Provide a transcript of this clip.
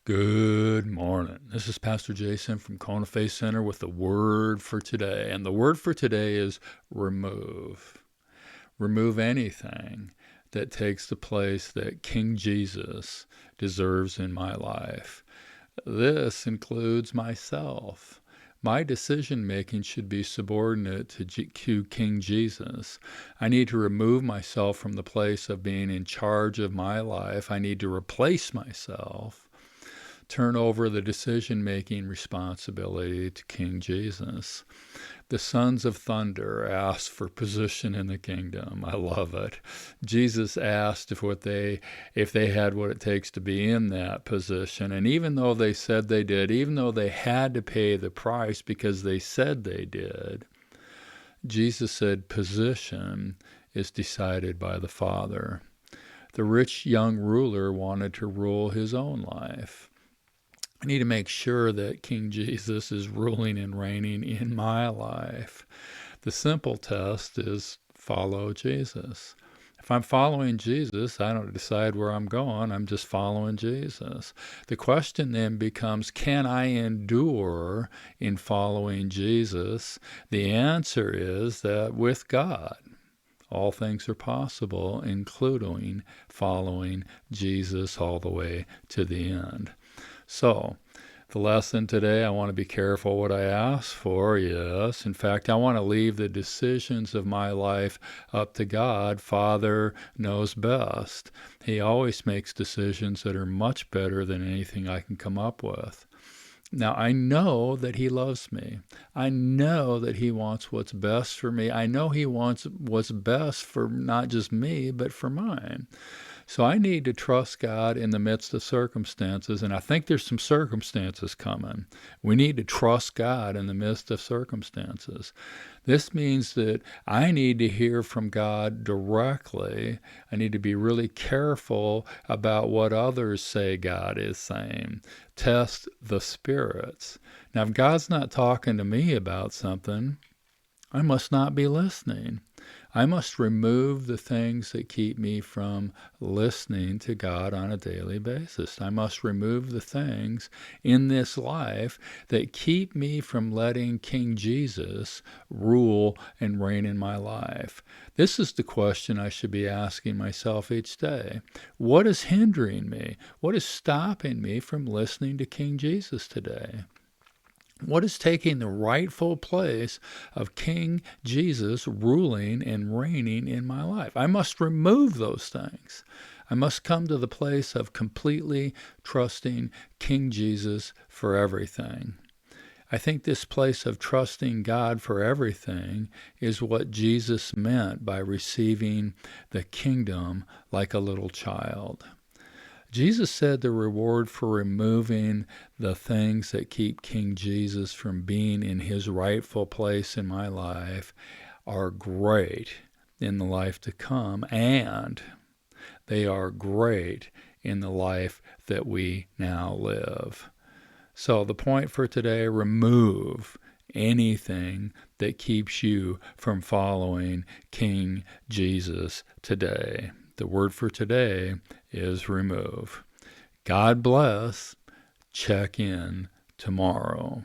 Good morning. This is Pastor Jason from Kona Faith Center with the word for today. And the word for today is remove. Remove anything that takes the place that King Jesus deserves in my life. This includes myself. My decision making should be subordinate to King Jesus. I need to remove myself from the place of being in charge of my life. I need to replace myself, turn over the decision-making responsibility to King Jesus. The sons of thunder asked for position in the kingdom. I love it. Jesus asked if they had what it takes to be in that position. And even though they said they did, even though they had to pay the price because they said they did, Jesus said position is decided by the Father. The rich young ruler wanted to rule his own life. I need to make sure that King Jesus is ruling and reigning in my life. The simple test is follow Jesus. If I'm following Jesus, I don't decide where I'm going. I'm just following Jesus. The question then becomes, can I endure in following Jesus? The answer is that with God, all things are possible, including following Jesus all the way to the end. So, the lesson today, I want to be careful what I ask for, yes. In fact, I want to leave the decisions of my life up to God. Father knows best. He always makes decisions that are much better than anything I can come up with. Now, I know that he loves me. I know that he wants what's best for me. I know he wants what's best for not just me, but for mine. So I need to trust God in the midst of circumstances, and I think there's some circumstances coming. We need to trust God in the midst of circumstances. This means that I need to hear from God directly. I need to be really careful about what others say God is saying. Test the spirits. Now, if God's not talking to me about something, I must not be listening. I must remove the things that keep me from listening to God on a daily basis. I must remove the things in this life that keep me from letting King Jesus rule and reign in my life. This is the question I should be asking myself each day. What is hindering me? What is stopping me from listening to King Jesus today? What is taking the rightful place of King Jesus ruling and reigning in my life? I must remove those things. I must come to the place of completely trusting King Jesus for everything. I think this place of trusting God for everything is what Jesus meant by receiving the kingdom like a little child. Jesus said the reward for removing the things that keep King Jesus from being in his rightful place in my life are great in the life to come, and they are great in the life that we now live. So the point for today, remove anything that keeps you from following King Jesus today. The word for today is remove. God bless. Check in tomorrow.